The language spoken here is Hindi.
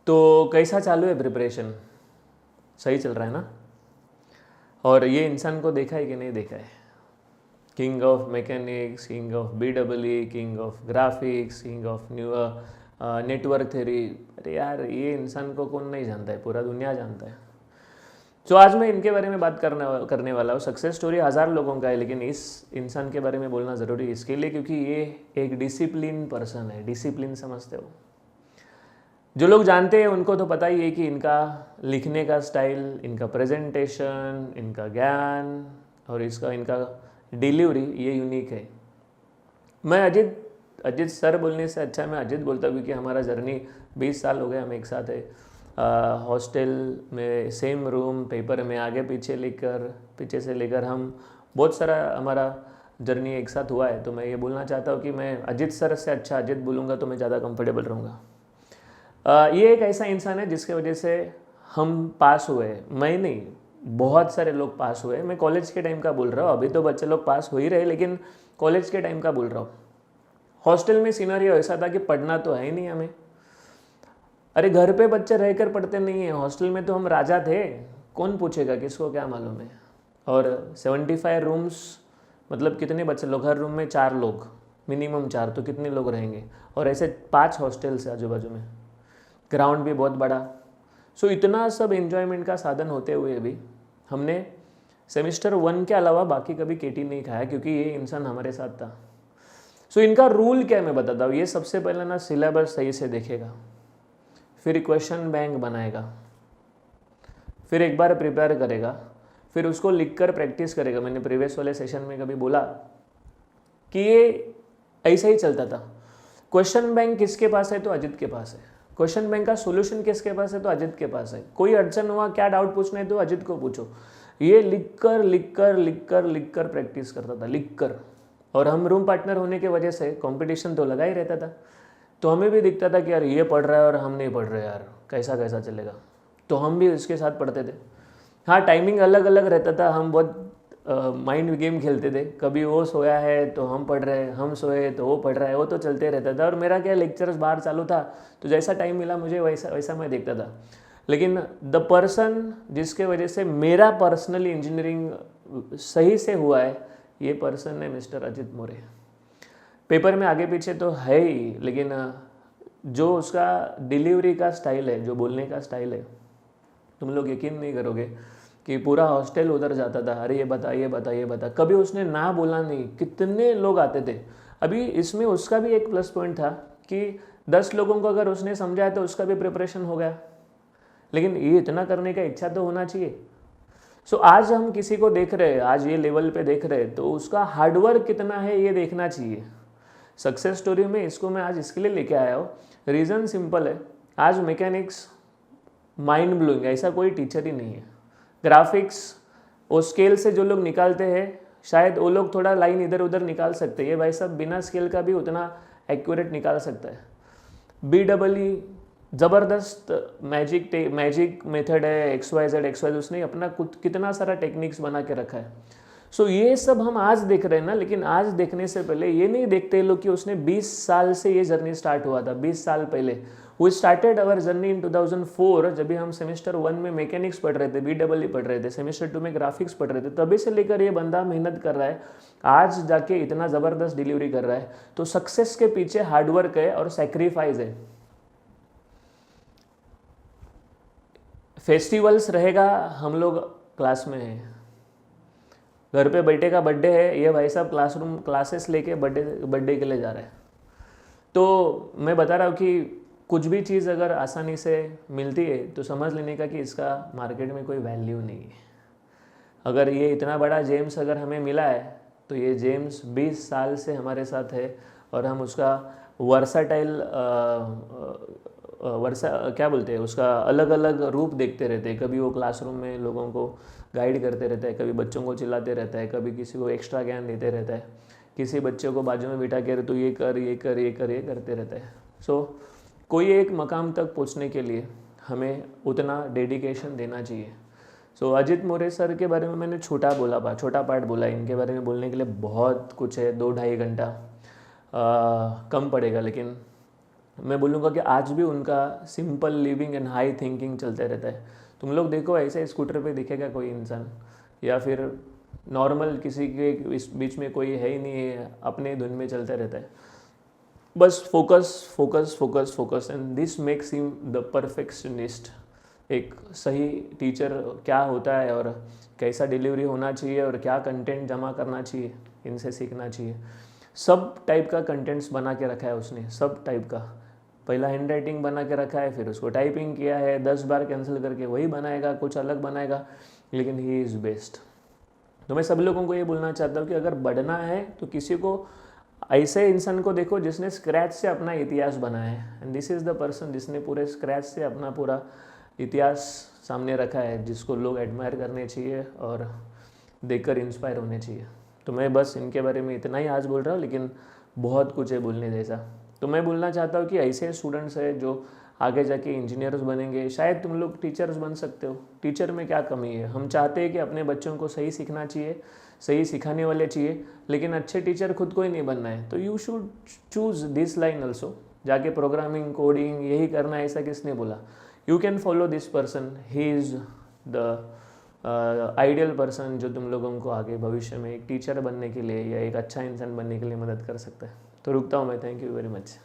तो कैसा चालू है प्रिपरेशन? सही चल रहा है ना? और ये इंसान को देखा है कि नहीं देखा है? King of mechanics, king of BEE, king of graphics, king of network theory. अरे यार, ये इंसान को कौन नहीं जानता है? पूरा दुनिया जानता है। तो आज मैं इनके बारे में बात करने वाला हूँ। सक्सेस स्टोरी हज़ार लोगों का है, लेकिन इस इंसान के बारे में बोलना ज़रूरी है इसके लिए क्योंकि ये एक डिसिप्लिन पर्सन है। डिसिप्लिन समझते हो? जो लोग जानते हैं उनको तो पता ही है कि इनका लिखने का स्टाइल, इनका प्रेजेंटेशन, इनका ज्ञान और इनका डिलीवरी ये यूनिक है। मैं अजित सर बोलने से अच्छा मैं अजित बोलता हूँ क्योंकि हमारा जर्नी 20 साल हो गए हम एक साथ है। हॉस्टल में सेम रूम, पेपर में आगे पीछे से लेकर हम बहुत सारा हमारा जर्नी एक साथ हुआ है। तो मैं ये बोलना चाहता हूँ कि मैं अजित सर से अच्छा अजित बोलूँगा तो मैं ज़्यादा कंफर्टेबल रहूँगा। ये एक ऐसा इंसान है जिसके वजह से हम पास हुए। मैं नहीं, बहुत सारे लोग पास हुए। मैं कॉलेज के टाइम का बोल रहा हूँ, अभी तो बच्चे लोग पास हो ही रहे, लेकिन कॉलेज के टाइम का बोल रहा हूँ। हॉस्टल में सिनेरियो ऐसा था कि पढ़ना तो है ही नहीं हमें। अरे घर पे बच्चे रहकर पढ़ते नहीं है, हॉस्टल में तो हम राजा थे। कौन पूछेगा, किसको क्या मालूम है। और 75 रूम्स, मतलब कितने बच्चे लोग? हर रूम में 4 लोग, मिनिमम 4, तो कितने लोग रहेंगे? और ऐसे 5 हॉस्टल्स आजू बाजू में, ग्राउंड भी बहुत बड़ा। सो इतना सब एंजॉयमेंट का साधन होते हुए भी हमने सेमेस्टर 1 के अलावा बाकी कभी केटी नहीं खाया क्योंकि ये इंसान हमारे साथ था। सो इनका रूल क्या है मैं बताता हूँ। ये सबसे पहले ना सिलेबस सही से देखेगा, फिर क्वेश्चन बैंक बनाएगा, फिर एक बार प्रिपेयर करेगा, फिर उसको लिखकर प्रैक्टिस करेगा। मैंने प्रीवियस वाले सेशन में कभी बोला कि ये ऐसा ही चलता था। क्वेश्चन बैंक किसके पास है? तो अजित के पास है। क्वेश्चन बैंक का सॉल्यूशन किसके पास है? तो अजित के पास है। कोई अड़चन हुआ, क्या डाउट पूछना है तो अजित को पूछो। ये लिख कर प्रैक्टिस करता था, लिख कर। और हम रूम पार्टनर होने की वजह से कंपटीशन तो लगा ही रहता था। तो हमें भी दिखता था कि यार ये पढ़ रहा है और हम नहीं पढ़ रहे, यार कैसा चलेगा। तो हम भी उसके साथ पढ़ते थे। हाँ, टाइमिंग अलग अलग रहता था। हम बहुत माइंड गेम खेलते थे। कभी वो सोया है तो हम पढ़ रहे हैं, हम सोए तो वो पढ़ रहा है, वो तो चलते रहता था। और मेरा क्या, लेक्चर्स बाहर चालू था तो जैसा टाइम मिला मुझे वैसा मैं देखता था। लेकिन द पर्सन जिसके वजह से मेरा पर्सनली इंजीनियरिंग सही से हुआ है, ये पर्सन है मिस्टर अजित मोरे। पेपर में आगे पीछे तो है ही, लेकिन जो उसका डिलीवरी का स्टाइल है, जो बोलने का स्टाइल है, तुम लोग यकीन नहीं करोगे कि पूरा हॉस्टल उधर जाता था। अरे ये बता। कभी उसने ना बोला नहीं। कितने लोग आते थे। अभी इसमें उसका भी एक प्लस पॉइंट था कि 10 लोगों को अगर उसने समझाया तो उसका भी प्रिपरेशन हो गया। लेकिन ये इतना करने का इच्छा तो होना चाहिए। सो आज हम किसी को देख रहे हैं, आज ये लेवल पे देख रहे हैं, तो उसका हार्डवर्क कितना है ये देखना चाहिए। सक्सेस स्टोरी में इसको मैं आज इसके लिए लेके आया हूँ। रीज़न सिंपल है, आज मैकेनिक्स माइंड ब्लोइंग, ऐसा कोई टीचर ही नहीं है। ग्राफिक्स वो स्केल से जो लोग निकालते हैं, शायद वो लोग थोड़ा लाइन इधर उधर निकाल सकते हैं। ये भाई साहब बिना स्केल का भी उतना एक्यूरेट निकाल सकता है। BEE ज़बरदस्त मैजिक मेथड है। XYZ उसने अपना कितना सारा टेक्निक्स बना के रखा है। सो ये सब हम आज देख रहे हैं ना, लेकिन आज देखने से पहले ये नहीं देखते लोग कि उसने 20 साल से ये जर्नी स्टार्ट हुआ था। 20 साल पहले we started our journey in 2004, जब भी हम सेमेस्टर 1 में मैकेनिक्स पढ़ रहे थे, BEE पढ़ रहे थे, सेमेस्टर 2 में ग्राफिक्स पढ़ रहे थे। तभी से लेकर ये बंदा मेहनत कर रहा है, आज जाके इतना ज़बरदस्त डिलीवरी कर रहा है। तो सक्सेस के पीछे हार्डवर्क है और सेक्रीफाइस है। फेस्टिवल्स रहेगा, हम लोग क्लास में हैं। घर पे बेटे का बर्थडे है, ये भाई साहब क्लासेस लेके बर्थडे के लिए जा रहे हैं। तो मैं बता रहा हूँ कि कुछ भी चीज़ अगर आसानी से मिलती है तो समझ लेने का कि इसका मार्केट में कोई वैल्यू नहीं है। अगर ये इतना बड़ा जेम्स अगर हमें मिला है तो ये जेम्स 20 साल से हमारे साथ है और हम उसका क्या बोलते हैं, उसका अलग अलग रूप देखते रहते हैं। कभी वो क्लासरूम में लोगों को गाइड करते रहता है, कभी बच्चों को चिल्लाते रहता है, कभी किसी को एक्स्ट्रा ज्ञान देते रहता है, किसी बच्चे को बाजू में बिठा के तो ये करते रहता है। सो कोई एक मकाम तक पहुंचने के लिए हमें उतना डेडिकेशन देना चाहिए। सो अजित मोरे सर के बारे में मैंने छोटा पार्ट बोला। इनके बारे में बोलने के लिए बहुत कुछ है, 2-2.5 घंटा कम पड़ेगा। लेकिन मैं बोलूँगा कि आज भी उनका simple living and high thinking चलते रहता है। तुम लोग देखो ऐसे स्कूटर पे दिखेगा कोई इंसान, या फिर नॉर्मल किसी के इस बीच में कोई है ही नहीं है, अपने धुन में चलते रहता है, बस focus focus focus focus, and this makes him the perfectionist. एक सही टीचर क्या होता है और कैसा डिलीवरी होना चाहिए और क्या कंटेंट जमा करना चाहिए, इनसे सीखना चाहिए। सब टाइप का कंटेंट्स बना के रखा है उसने, सब टाइप का। पहला हैंड राइटिंग बना के रखा है, फिर उसको टाइपिंग किया है, 10 बार कैंसिल करके वही बनाएगा, कुछ अलग बनाएगा, लेकिन ही इज़ बेस्ट। तो मैं सब लोगों को ये बोलना चाहता हूँ कि अगर बढ़ना है तो किसी को ऐसे इंसान को देखो जिसने स्क्रैच से अपना इतिहास बनाया है, and this is the person जिसने पूरे स्क्रैच से अपना पूरा इतिहास सामने रखा है, जिसको लोग एडमायर करने चाहिए और देखकर इंस्पायर होने चाहिए। तो मैं बस इनके बारे में इतना ही आज बोल रहा हूँ, लेकिन बहुत कुछ है बोलने जैसा। तो मैं बोलना चाहता हूँ कि ऐसे स्टूडेंट्स हैं जो आगे जाके इंजीनियर्स बनेंगे, शायद तुम लोग टीचर्स बन सकते हो। टीचर में क्या कमी है? हम चाहते हैं कि अपने बच्चों को सही सीखना चाहिए, सही सिखाने वाले चाहिए, लेकिन अच्छे टीचर खुद को ही नहीं बनना है। तो you should choose this line also, जाके प्रोग्रामिंग कोडिंग यही करना है ऐसा किसने बोला? You can follow this person, he is the ideal person जो तुम लोगों को आगे भविष्य में एक टीचर बनने के लिए या एक अच्छा इंसान बनने के लिए मदद कर सकता है। तो रुकता हूँ मैं, थैंक यू वेरी मच।